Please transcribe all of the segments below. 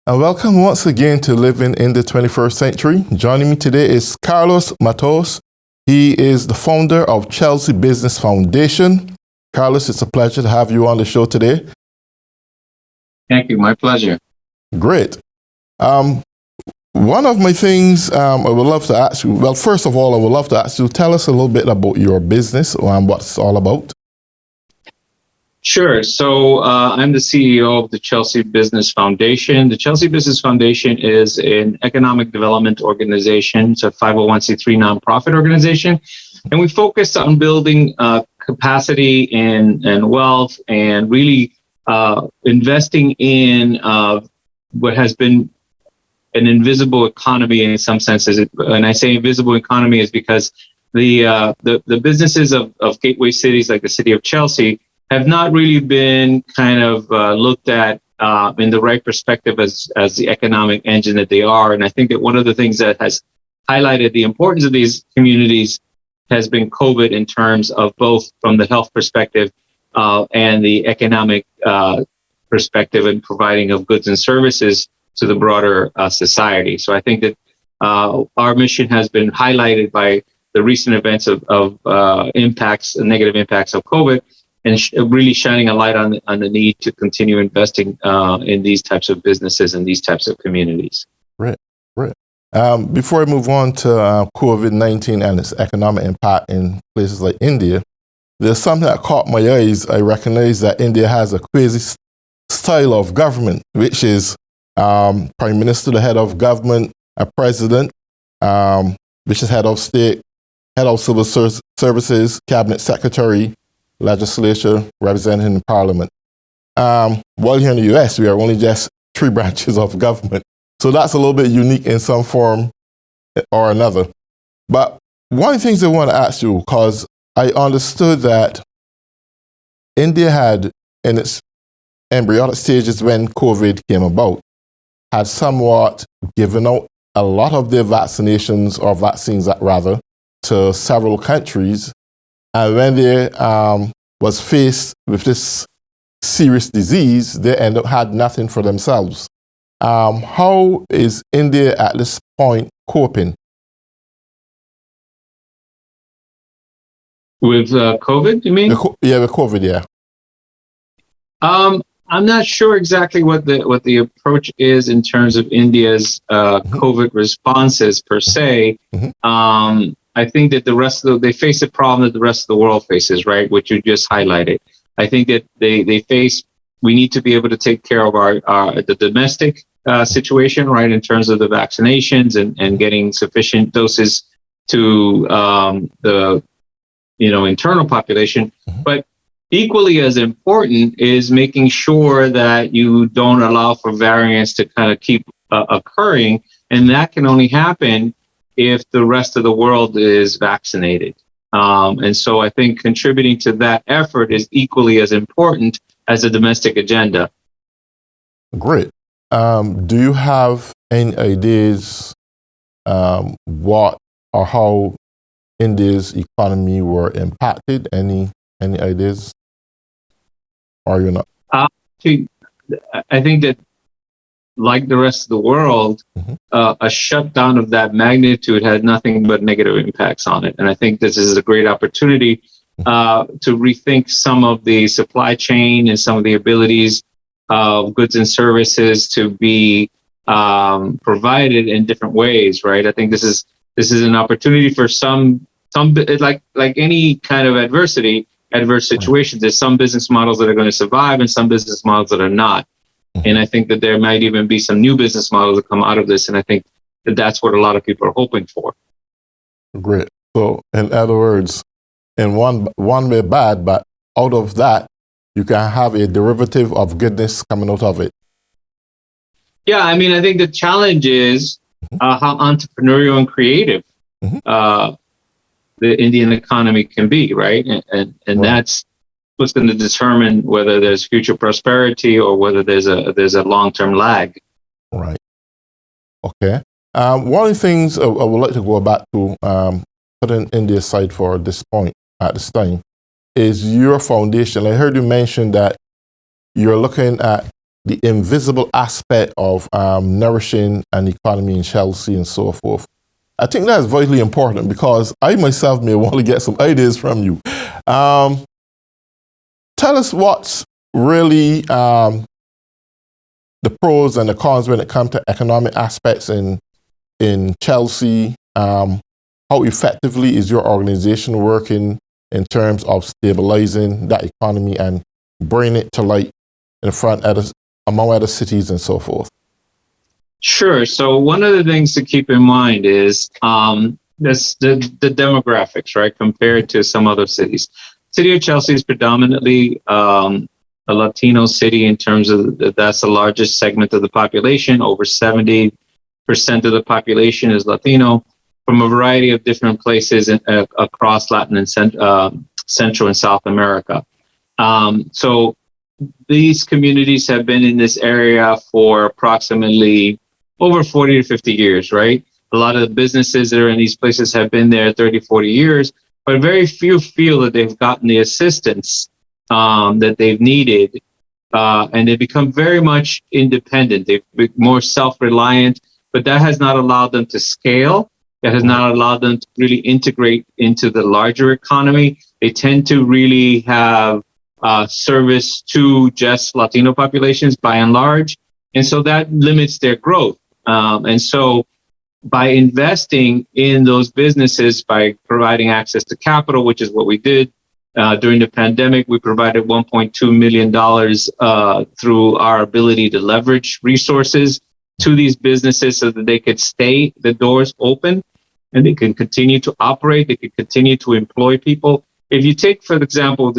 And welcome once again to Living in the 21st Century. Joining me today is Carlos Matos. He is the founder of Chelsea Business Foundation. Carlos, it's a pleasure to have you on the show today. Thank you. My pleasure. Great. One of my things I would love to ask you, well, first of all, I would love to ask you, tell us a little bit about your business and what it's all about. Sure. So I'm the CEO of the Chelsea Business Foundation. The Chelsea Business Foundation is an economic development organization. It's a 501c3 nonprofit organization. And we focus on building capacity and wealth and really investing in what has been an invisible economy in some senses. And I say invisible economy is because the businesses of gateway cities like the city of Chelsea have not really been kind of looked at in the right perspective as the economic engine that they are. And I think that one of the things that has highlighted the importance of these communities has been COVID in terms of both from the health perspective and the economic perspective and providing of goods and services to the broader society. So I think that our mission has been highlighted by the recent events of impacts, negative impacts of COVID, and really shining a light on the need to continue investing in these types of businesses and these types of communities. Right. Before I move on to COVID-19 and its economic impact in places like India, there's something that caught my eyes. I recognize that India has a crazy style of government, which is Prime Minister, the head of government, a president, which is head of state, head of civil services, cabinet secretary, legislature, representing the parliament. While here in the US, we are only just 3 branches of government. So that's a little bit unique in some form or another. But one of the things I want to ask you, because I understood that India had, in its embryonic stages when COVID came about, had somewhat given out a lot of their vaccinations, or vaccines rather, to several countries. And when they was faced with this serious disease, they had nothing for themselves. How is India at this point coping? With COVID, you mean? With COVID, yeah. I'm not sure exactly what the approach is in terms of India's COVID responses per se. I think that they face a problem that the rest of the world faces, right? Which you just highlighted. I think that we need to be able to take care of the domestic situation, right? In terms of the vaccinations and getting sufficient doses to the internal population. But equally as important is making sure that you don't allow for variants to kind of keep occurring. And that can only happen if the rest of the world is vaccinated. And so I think contributing to that effort is equally as important as the domestic agenda. Great. Do you have any ideas what or how India's economy were impacted? Any ideas? Or you're not? I think that, like the rest of the world, a shutdown of that magnitude had nothing but negative impacts on it. And I think this is a great opportunity to rethink some of the supply chain and some of the abilities of goods and services to be provided in different ways, right? I think this is an opportunity for some like any kind of adverse situations. There's some business models that are going to survive and some business models that are not. And I think that there might even be some new business models that come out of this. And I think that that's what a lot of people are hoping for. Great. So in other words, in one way bad, but out of that, you can have a derivative of goodness coming out of it. Yeah, I mean, I think the challenge is how entrepreneurial and creative the Indian economy can be, right? And that's what's going to determine whether there's future prosperity or whether there's a long-term lag. Right. Okay. One of the things I would like to go back to, putting India aside for this point at this time, is your foundation. I heard you mention that you're looking at the invisible aspect of nourishing an economy in Chelsea and so forth. I think that's vitally important because I myself may want to get some ideas from you. Tell us what's really the pros and the cons when it comes to economic aspects in Chelsea. How effectively is your organization working in terms of stabilizing that economy and bringing it to light in front among other cities and so forth? Sure. So one of the things to keep in mind is the demographics, right, compared to some other cities. City of Chelsea is predominantly a Latino city in terms of that's the largest segment of the population. Over 70% of the population is Latino from a variety of different places across Latin and Central and South America. So these communities have been in this area for approximately over 40 to 50 years, right? A lot of the businesses that are in these places have been there 30, 40 years, but very few feel that they've gotten the assistance that they've needed. And they become very much independent. They've been more self-reliant, but that has not allowed them to scale. That has not allowed them to really integrate into the larger economy. They tend to really have service to just Latino populations by and large. And so that limits their growth. And so by investing in those businesses, by providing access to capital, which is what we did during the pandemic, we provided $1.2 million through our ability to leverage resources to these businesses so that they could stay the doors open and they can continue to operate, they can continue to employ people. If you take, for example,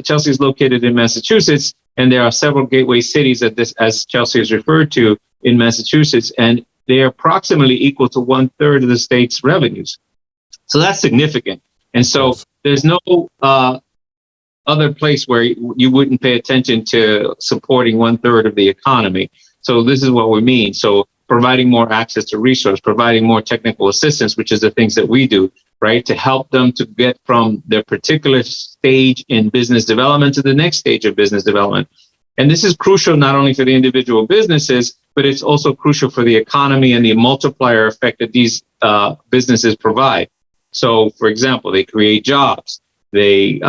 Chelsea is located in Massachusetts, and there are several gateway cities as Chelsea is referred to in Massachusetts, and they are approximately equal to 1/3 of the state's revenues. So that's significant. And so there's no other place where you wouldn't pay attention to supporting 1/3 of the economy. So this is what we mean. So providing more access to resource, providing more technical assistance, which is the things that we do, right? To help them to get from their particular stage in business development to the next stage of business development. And this is crucial not only for the individual businesses, but it's also crucial for the economy and the multiplier effect that these businesses provide. So, for example, they create jobs, they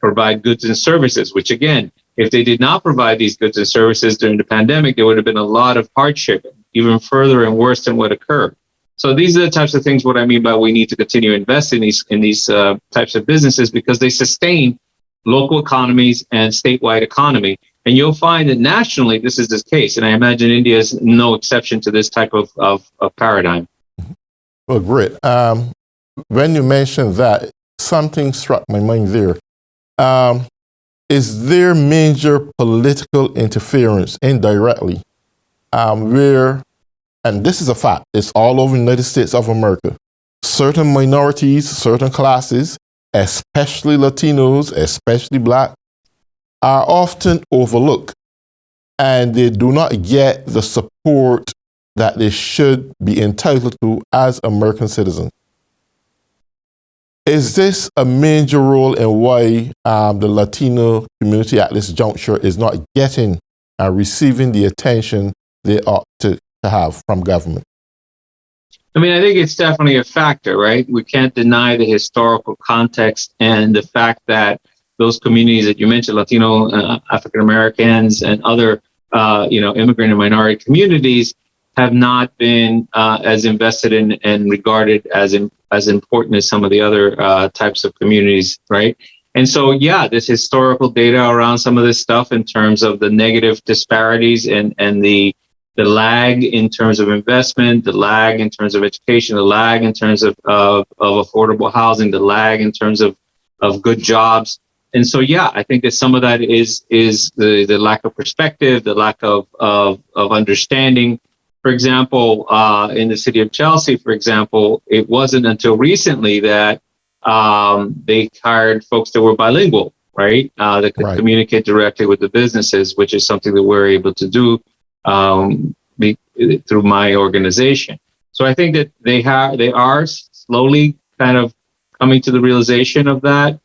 provide goods and services, which again, if they did not provide these goods and services during the pandemic, there would have been a lot of hardship, even further and worse than what occurred. So these are the types of things what I mean by we need to continue to invest in these types of businesses because they sustain local economies and statewide economy. And you'll find that nationally this is the case. And I imagine India is no exception to this type of paradigm. Well, great. When you mentioned that, something struck my mind there. Is there major political interference indirectly where, and this is a fact, it's all over the United States of America, certain minorities, certain classes, especially Latinos, especially Black, are often overlooked and they do not get the support that they should be entitled to as American citizens. Is this a major role in why the Latino community at this juncture is not getting and receiving the attention they ought to have from government? I mean, I think it's definitely a factor, right? We can't deny the historical context and the fact that those communities that you mentioned, Latino, African Americans, and other, immigrant and minority communities, have not been as invested in and regarded as important as some of the other types of communities, right? And so, yeah, this historical data around some of this stuff in terms of the negative disparities and the lag in terms of investment, the lag in terms of education, the lag in terms of affordable housing, the lag in terms of good jobs. And so, yeah, I think that some of that is the lack of perspective, the lack of understanding. For example, in the city of Chelsea, for example, it wasn't until recently that they hired folks that were bilingual, right? That could communicate directly with the businesses, which is something that we're able to do through my organization. So I think that they are slowly kind of coming to the realization of that.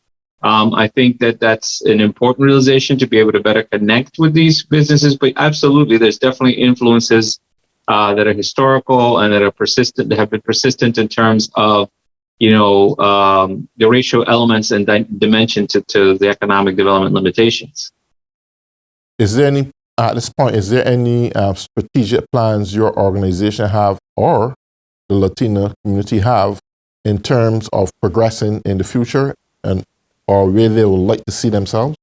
I think that that's an important realization to be able to better connect with these businesses. But absolutely, there's definitely influences that are historical and that are persistent, that have been persistent in terms of, the racial elements and dimension to the economic development limitations. Is there any, at this point, is there any strategic plans your organization have or the Latino community have in terms of progressing in the future and or where they would like to see themselves?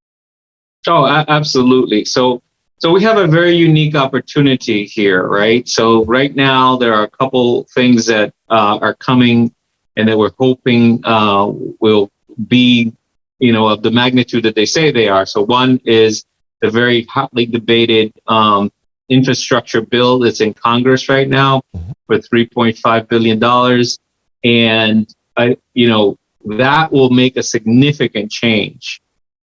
Oh, absolutely. So we have a very unique opportunity here, right? So right now there are a couple things that are coming and that we're hoping will be, of the magnitude that they say they are. So one is the very hotly debated infrastructure bill that's in Congress right now for $3.5 billion. And, that will make a significant change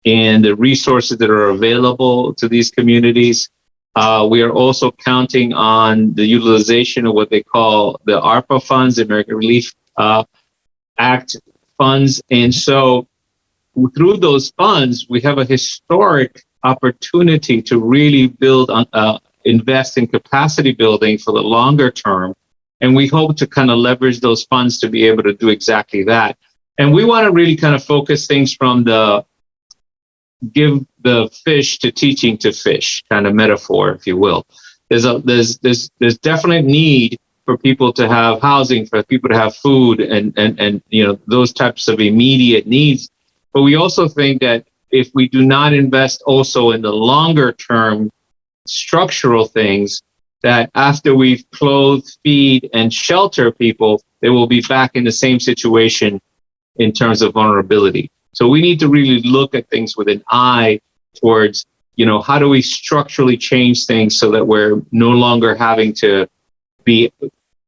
in the resources that are available to these communities. We are also counting on the utilization of what they call the ARPA funds, the American Relief Act funds. And so through those funds, we have a historic opportunity to really build on, invest in capacity building for the longer term. And we hope to kind of leverage those funds to be able to do exactly that. And we want to really kind of focus things from the give the fish to teaching to fish kind of metaphor, if you will. There's definite need for people to have housing, for people to have food and those types of immediate needs. But we also think that if we do not invest also in the longer term structural things, that after we've clothe, feed, and shelter people, they will be back in the same situation in terms of vulnerability. So we need to really look at things with an eye towards, how do we structurally change things so that we're no longer having to be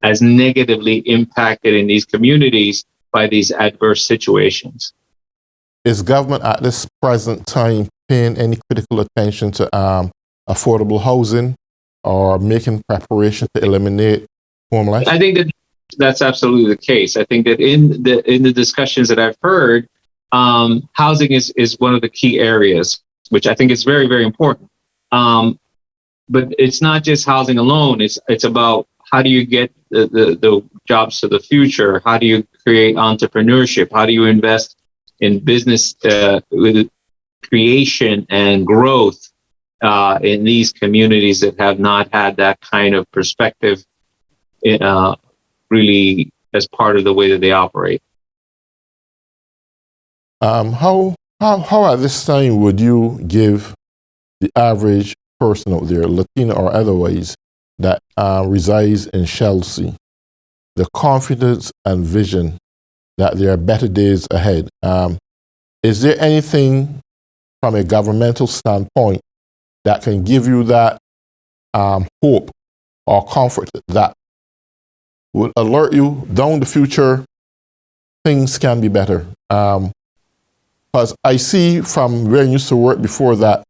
as negatively impacted in these communities by these adverse situations. Is government at this present time paying any critical attention to affordable housing or making preparation to eliminate homelessness? I think that's absolutely the case. I think that in the discussions that I've heard, housing is one of the key areas, which I think is very, very important. But it's not just housing alone. It's about how do you get the jobs to the future? How do you create entrepreneurship? How do you invest in business with creation and growth in these communities that have not had that kind of perspective really as part of the way that they operate? How at this time would you give the average person out there, Latino or otherwise, that resides in Chelsea, the confidence and vision that there are better days ahead? Is there anything from a governmental standpoint that can give you that hope or comfort that would alert you down the future, things can be better? Because I see from where I used to work before that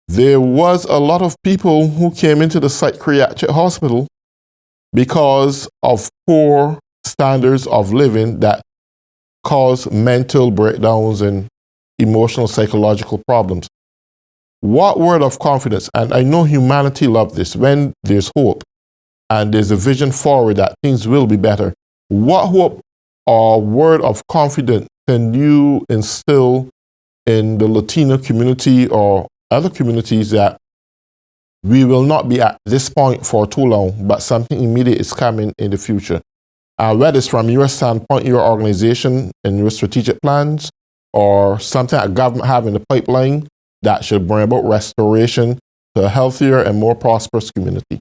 there was a lot of people who came into the psychiatric hospital because of poor standards of living that cause mental breakdowns and emotional, psychological problems. What word of confidence, and I know humanity loves this, when there's hope and there's a vision forward that things will be better, what hope or word of confidence can you instill in the Latino community or other communities that we will not be at this point for too long, but something immediate is coming in the future? Whether it's from your standpoint, your organization and your strategic plans, or something that government have in the pipeline that should bring about restoration to a healthier and more prosperous community?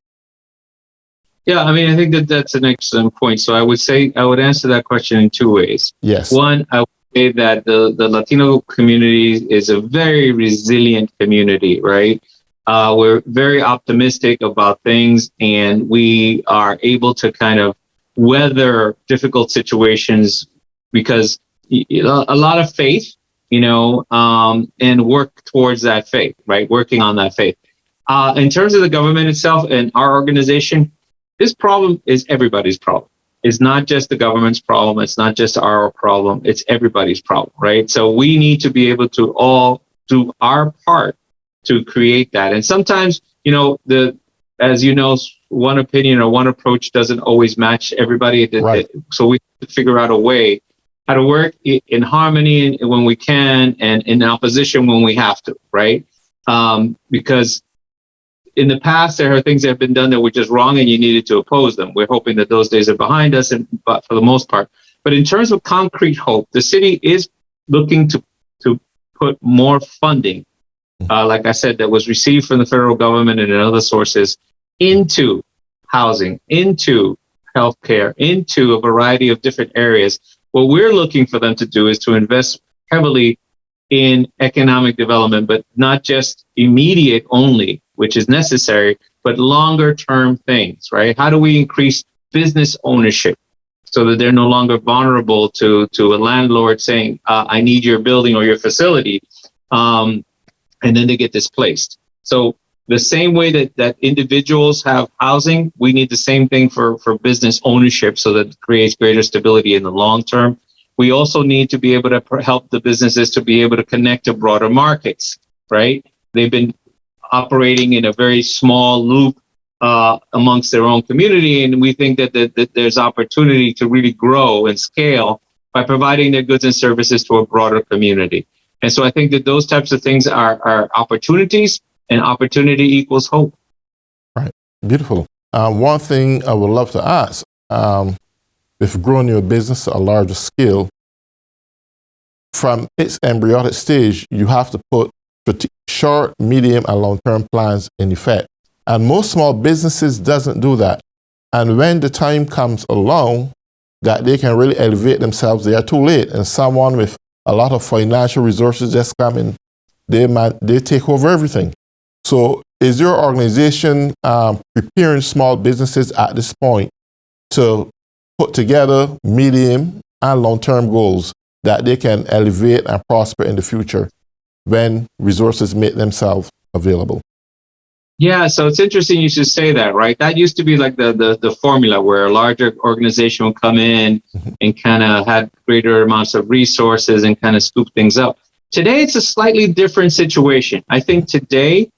Yeah, I mean, I think that's an excellent point. So I would answer that question in two ways. Yes. One, I would say that the Latino community is a very resilient community, right? We're very optimistic about things, and we are able to kind of weather difficult situations because a lot of faith, and work towards that faith, right? Working on that faith. In terms of the government itself and our organization, this problem is everybody's problem. is not just the government's problem. It's not just our problem. It's everybody's problem, right? So we need to be able to all do our part to create that. And sometimes, as you know, one opinion or one approach doesn't always match everybody. Right. So we have to figure out a way how to work in harmony when we can, and in opposition when we have to, right? Because in the past, there are things that have been done that were just wrong and you needed to oppose them. We're hoping that those days are behind us, but for the most part. But in terms of concrete hope, the city is looking to put more funding, like I said, that was received from the federal government and other sources into housing, into healthcare, into a variety of different areas. What we're looking for them to do is to invest heavily in economic development, but not just immediate only, which is necessary, but longer term things, right? How do we increase business ownership so that they're no longer vulnerable to a landlord saying, I need your building or your facility, and then they get displaced. So the same way that individuals have housing, we need the same thing for business ownership so that it creates greater stability in the long term. We also need to be able to help the businesses to be able to connect to broader markets, right? They've been operating in a very small loop amongst their own community, and we think that there's opportunity to really grow and scale by providing their goods and services to a broader community. And so I think that those types of things are opportunities, and opportunity equals hope. Right. Beautiful. One thing I would love to ask, if growing your business at a larger scale, from its embryonic stage, you have to put short, medium, and long-term plans in effect. And most small businesses doesn't do that. And when the time comes along that they can really elevate themselves, they are too late. And someone with a lot of financial resources just come in, they take over everything. So is your organization preparing small businesses at this point to put together medium and long-term goals that they can elevate and prosper in the future when resources make themselves available? Yeah, so it's interesting you should say that, right? That used to be like the formula where a larger organization would come in and kind of had greater amounts of resources and kind of scoop things up. Today, it's a slightly different situation. I think today,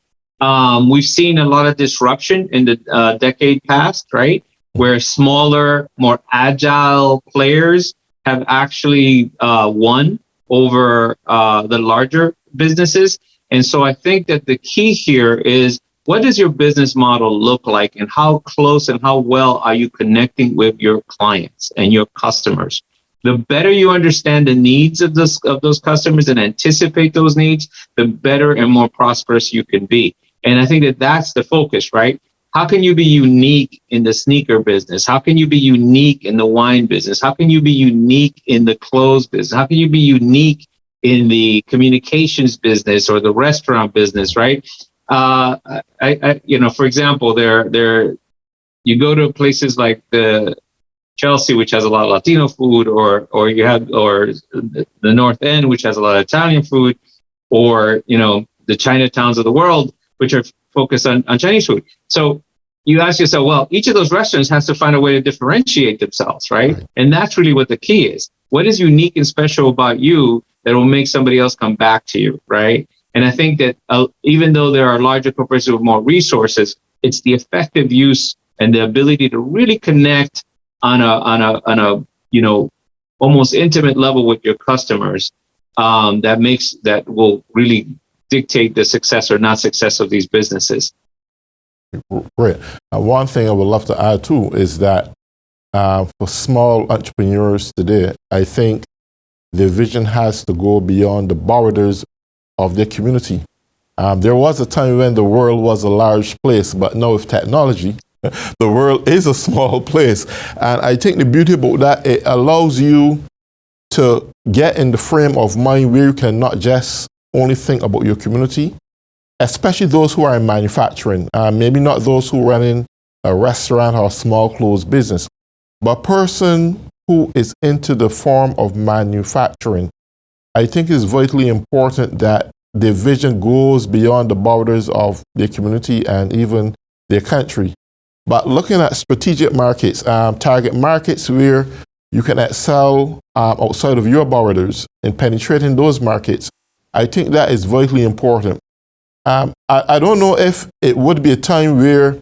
we've seen a lot of disruption in the decade past, right? Where smaller, more agile players have actually won over the larger businesses. And so I think that the key here is, what does your business model look like, and how close and how well are you connecting with your clients and your customers? The better you understand the needs of those customers and anticipate those needs, the better and more prosperous you can be. And I think that that's the focus, right? How can you be unique in the sneaker business? How can you be unique in the wine business? How can you be unique in the clothes business? How can you be unique in the communications business or the restaurant business, right? For example, you go to places like the Chelsea, which has a lot of Latino food, or the North End, which has a lot of Italian food, or the Chinatowns of the world, which are focused on Chinese food. So you ask yourself, well, each of those restaurants has to find a way to differentiate themselves, right? And that's really what the key is. What is unique and special about you that will make somebody else come back to you, right? And I think that even though there are larger corporations with more resources, it's the effective use and the ability to really connect on a almost intimate level with your customers that will really dictate the success or not success of these businesses. Great. One thing I would love to add too is that for small entrepreneurs today, I think their vision has to go beyond the borders of their community. There was a time when the world was a large place, but now with technology, the world is a small place. And I think the beauty about that, it allows you to get in the frame of mind where you can not just only think about your community, especially those who are in manufacturing, maybe not those who are running a restaurant or a small clothes business, but a person who is into the form of manufacturing. I think it's vitally important that their vision goes beyond the borders of their community and even their country. but looking at strategic markets, target markets where you can excel outside of your borders and penetrating those markets, I think that is vitally important. I don't know if it would be a time where,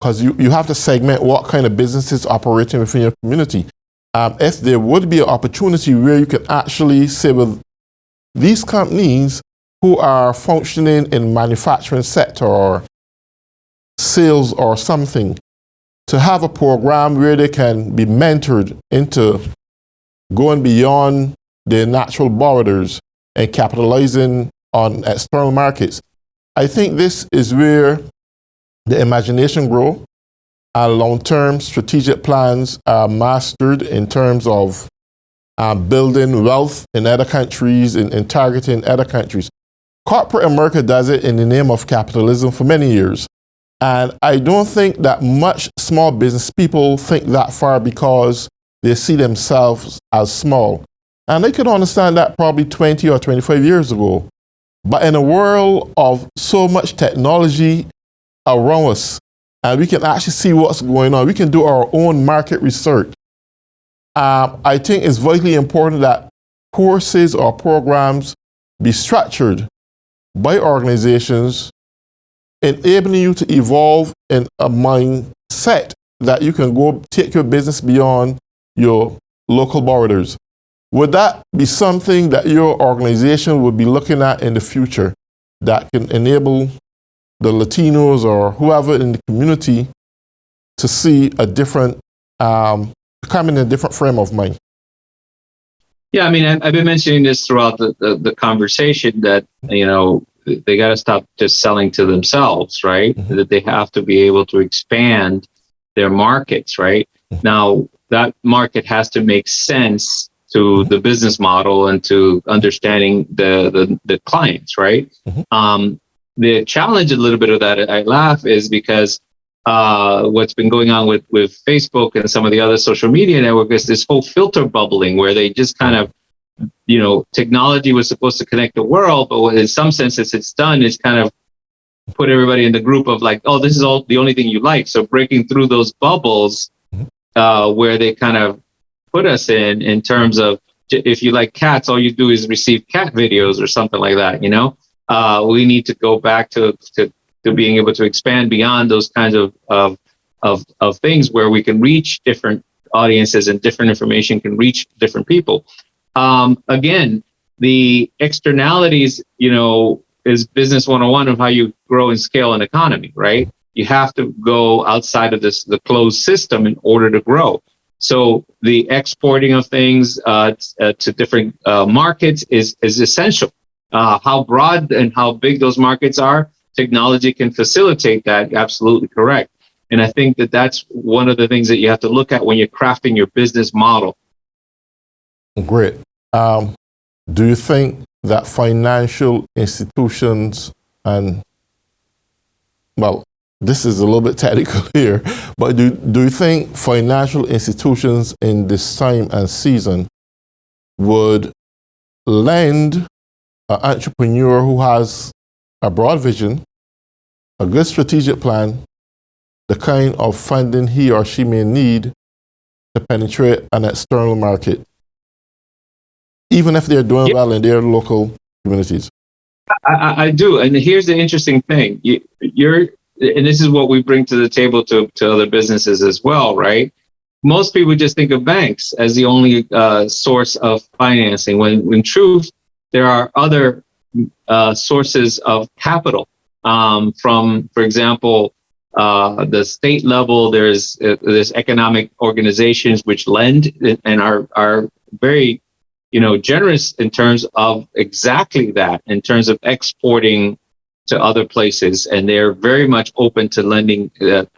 because you have to segment what kind of businesses operating within your community. If there would be an opportunity where you can actually say with these companies who are functioning in manufacturing sector or sales or something, to have a program where they can be mentored into going beyond their natural borders and capitalizing on external markets. I think this is where the imagination grows and long-term strategic plans are mastered in terms of building wealth in other countries and targeting other countries. Corporate America does it in the name of capitalism for many years. And I don't think that much small business people think that far because they see themselves as small. And they could understand that probably 20 or 25 years ago. But in a world of so much technology around us, and we can actually see what's going on, we can do our own market research. I think it's vitally important that courses or programs be structured by organizations, enabling you to evolve in a mindset that you can go take your business beyond your local borders. Would that be something that your organization would be looking at in the future that can enable the Latinos or whoever in the community to see a different, come in a different frame of mind? Yeah, I mean, I've been mentioning this throughout the conversation that, you know, they got to stop just selling to themselves, right? Mm-hmm. That they have to be able to expand their markets, right? Mm-hmm. Now, that market has to make sense to the business model and to understanding the clients, right? Mm-hmm. The challenge a little bit of that, I laugh, is because what's been going on with Facebook and some of the other social media networks is this whole filter bubbling where they just kind of, you know, technology was supposed to connect the world, but in some senses it's done is kind of put everybody in the group of like, oh, this is all the only thing you like. So breaking through those bubbles where they kind of put us in terms of, if you like cats, all you do is receive cat videos or something like that, you know? We need to go back to being able to expand beyond those kinds of things where we can reach different audiences and different information can reach different people. Again, the externalities, you know, is business 101 of how you grow and scale an economy, right? You have to go outside of the closed system in order to grow. So the exporting of things to different markets is essential. How broad and how big those markets are, technology can facilitate that. Absolutely correct. And I think that that's one of the things that you have to look at when you're crafting your business model. Great. Do you think that financial institutions and, well, this is a little bit technical here, but do you think financial institutions in this time and season would lend an entrepreneur who has a broad vision, a good strategic plan, the kind of funding he or she may need to penetrate an external market, even if they're doing well in their local communities? I do. And here's the interesting thing. And this is what we bring to the table to other businesses as well, right? Most people just think of banks as the only source of financing, when in truth, there are other sources of capital. From, for example, the state level, there's economic organizations which lend and are very, you know, generous in terms of exactly that, in terms of exporting to other places, and they're very much open to lending,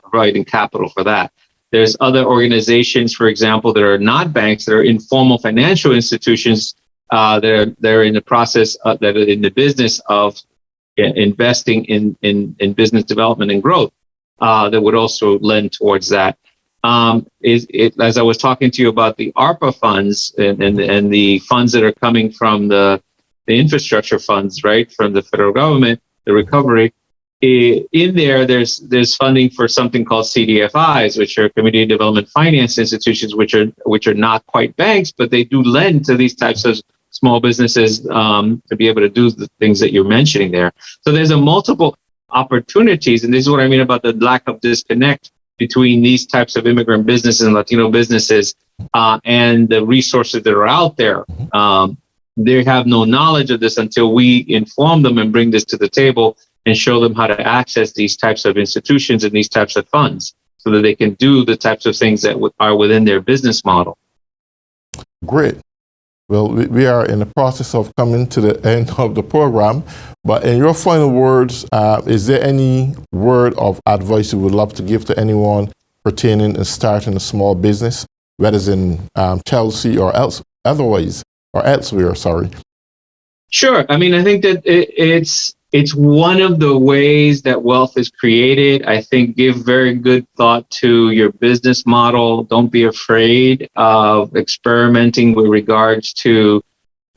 providing capital for that. There's other organizations, for example, that are not banks, that are informal financial institutions they're in the process that are in the business of investing in business development and growth that would also lend towards that. As I was talking to you about the ARPA funds and the funds that are coming from the infrastructure funds, right, from the federal government, the recovery, in there, there's funding for something called CDFIs, which are community development finance institutions, which are not quite banks, but they do lend to these types of small businesses to be able to do the things that you're mentioning there. So there's a multiple opportunities, and this is what I mean about the lack of disconnect between these types of immigrant businesses and Latino businesses and the resources that are out there. They have no knowledge of this until we inform them and bring this to the table and show them how to access these types of institutions and these types of funds so that they can do the types of things that are within their business model. Great. Well, we are in the process of coming to the end of the program, but in your final words, is there any word of advice you would love to give to anyone pertaining to starting a small business, whether it's in Chelsea or elsewhere, sorry? Sure. I mean, I think that it's one of the ways that wealth is created. I think give very good thought to your business model. Don't be afraid of experimenting with regards to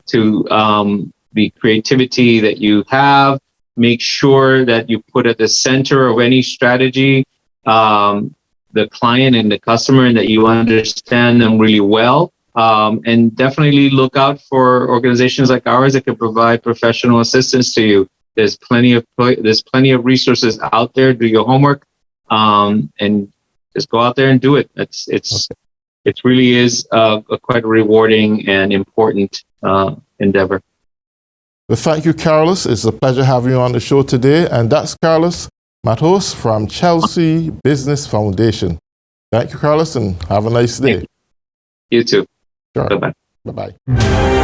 the creativity that you have. Make sure that you put at the center of any strategy the client and the customer, and that you understand them really well. And definitely look out for organizations like ours that can provide professional assistance to you. There's plenty of resources out there. Do your homework, and just go out there and do it. It really is a quite rewarding and important endeavor. Well, thank you, Carlos. It's a pleasure having you on the show today. And that's Carlos Matos from Chelsea Business Foundation. Thank you, Carlos, and have a nice day. You too. Sure. Bye-bye. Bye-bye.